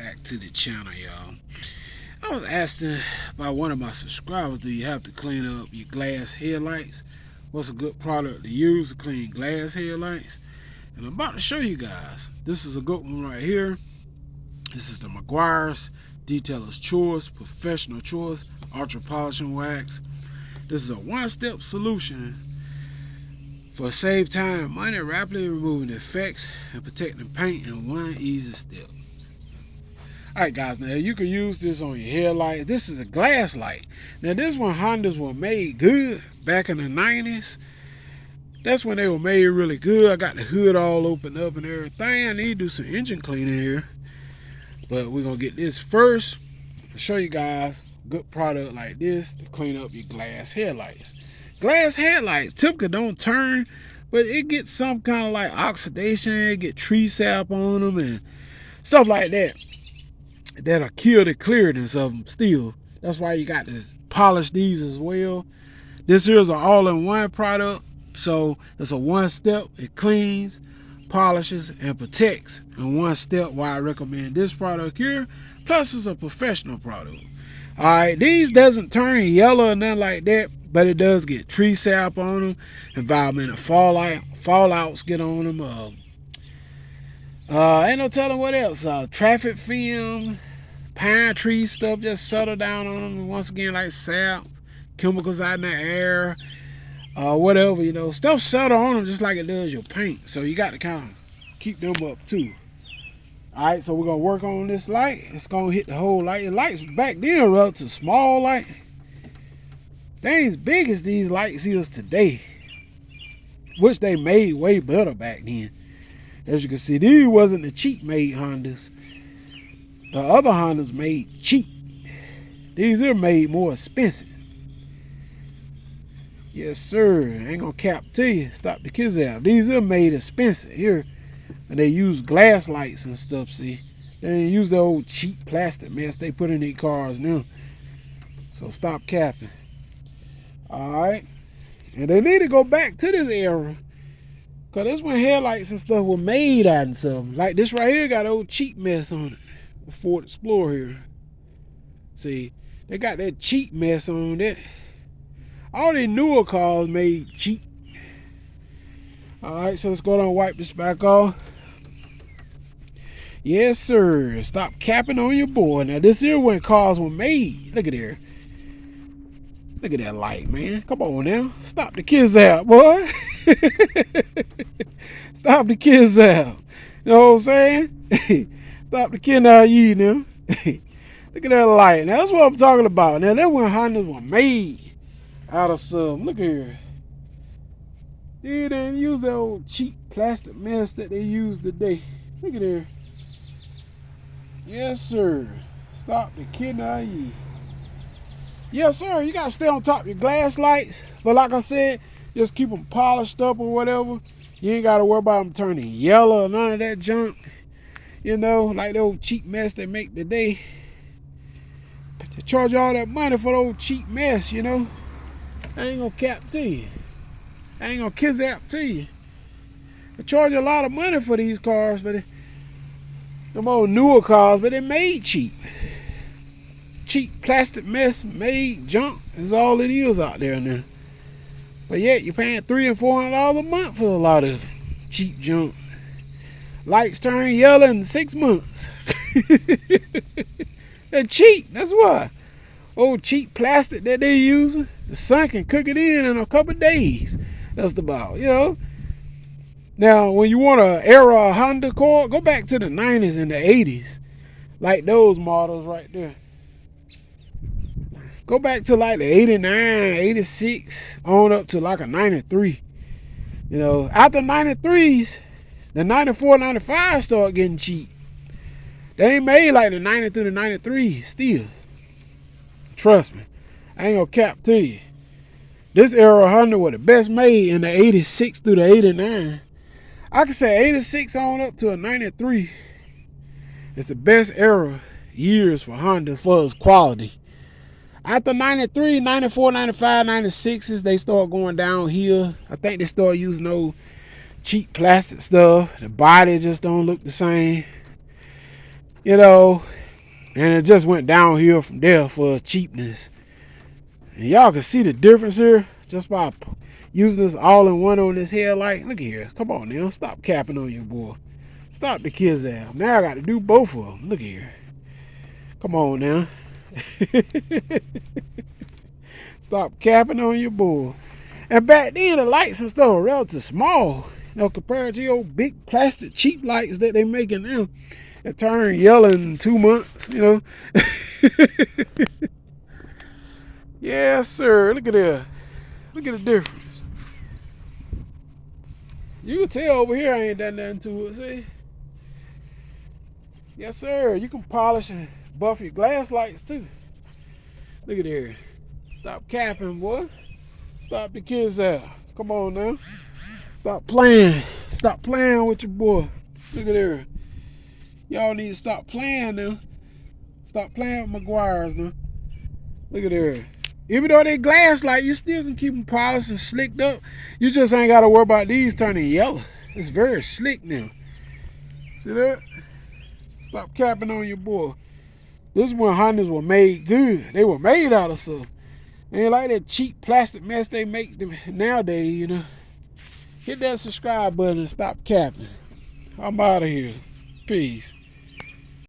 back to the channel, y'all. I was asking by one of my subscribers, do you have to clean up your glass headlights? What's a good product to use to clean glass headlights? And I'm about to show you guys. This is a good one right here. This is the meguiar's Detailer's Choice Professional Choice Ultra Polishing Wax. This is a one-step solution for save time and money, rapidly removing defects and protecting paint in one easy step. Alright guys, now you can use this on your headlight. This is a glass light. Now this one Hondas were made good back in the 90s. That's when they were made really good. I got the hood all opened up and everything. I need to do some engine cleaning here. But we're going to get this first. I'll show you guys a good product like this to clean up your glass headlights. Glass headlights typically don't turn, but it gets some kind of like oxidation. It get tree sap on them and stuff like that. That'll kill the clearness of them still. That's why you got to polish these as well. This here is an all-in-one product. So it's a one step. It cleans, polishes, and protects in one step. Why I recommend this product here. Plus it's a professional product. Alright, these doesn't turn yellow or nothing like that, but it does get tree sap on them, environmental fallouts get on them. Ain't no telling what else. Traffic film, pine tree stuff just settle down on them. Once again, like sap, chemicals out in the air, whatever, you know, stuff settle on them just like it does your paint. So you got to kind of keep them up too. All right, so we're gonna work on this light. It's gonna hit the whole light. The lights back then were relatively small light. They ain't as big as these lights is today, which they made way better back then. As you can see, these wasn't the cheap made Hondas. The other Hondas made cheap. These are made more expensive. Yes, sir. Ain't gonna cap to you. Stop the kids out. These are made expensive here. And they use glass lights and stuff, see. They didn't use the old cheap plastic mess they put in their cars now. So stop capping. Alright. And they need to go back to this era. Cause that's when headlights and stuff were made out and something. Like this right here got old cheap mess on it. The Ford Explorer here. See, they got that cheap mess on it. All these newer cars made cheap. Alright, so let's go down and wipe this back off. Yes, sir. Stop capping on your boy. Now this here when cars were made. Look at there. Look at that light, man. Come on now. Stop the kids out, boy. Stop the kids out. You know what I'm saying? Stop the kid out of you now. Look at that light. Now that's what I'm talking about. Now that when Hondas were made out of some. Look here. They didn't use that old cheap plastic mess that they use today. Look at there. Yes, sir. Stop the kid out of you. Yes, sir. You got to stay on top of your glass lights. But like I said, just keep them polished up or whatever. You ain't got to worry about them turning yellow or none of that junk. You know, like the old cheap mess they make today. They charge you all that money for the old cheap mess, you know. I ain't going to cap to you. I ain't going to kiss out to you. They charge you a lot of money for these cars, but them old newer cars, but they're made cheap. Cheap plastic mess made junk is all it is out there now. But yet you're paying $300 and $400 a month for a lot of cheap junk. Lights turn yellow in 6 months. They're cheap, that's why. Old cheap plastic that they using, the sun can cook it in a couple of days. That's about, you know. Now, when you want an era Honda car, go back to the 90s and the 80s. Like those models right there. Go back to like the 89, 86, on up to like a 93. You know, after 93s, the 94, 95 start getting cheap. They ain't made like the 90 through the 93 still. Trust me. I ain't gonna cap to you. This era Honda was the best made in the 86 through the 89. I can say 86 on up to a 93. It's the best era years for Honda for its quality. After 93, 94, 95, 96s, they start going downhill. I think they start using those cheap plastic stuff. The body just don't look the same. You know, And it just went downhill from there for cheapness. And y'all can see the difference here just by using this all-in-one on this headlight. Look at here. Come on now. Stop capping on your boy. Stop the kids out. Now I got to do both of them. Look at here. Come on now. Stop capping on your bull. And back then, the lights and stuff were relatively small. You know, compared to your old big plastic cheap lights that they making now. It turn yellow in 2 months, you know. Yes, sir. Look at that. Look at the difference. You can tell over here I ain't done nothing to it, see? Yes, sir. You can polish and buff your glass lights, too. Look at there. Stop capping, boy. Stop the kids out. Come on now. Stop playing. Stop playing with your boy. Look at there. Y'all need to stop playing now. Stop playing with meguiars now. Look at there. Even though they glass light, you still can keep them polished and slicked up. You just ain't got to worry about these turning yellow. It's very slick now. See that? Stop capping on your boy. This is when Hondas were made good. They were made out of stuff. Ain't like that cheap plastic mess they make them nowadays, you know. Hit that subscribe button and stop capping. I'm out of here. Peace.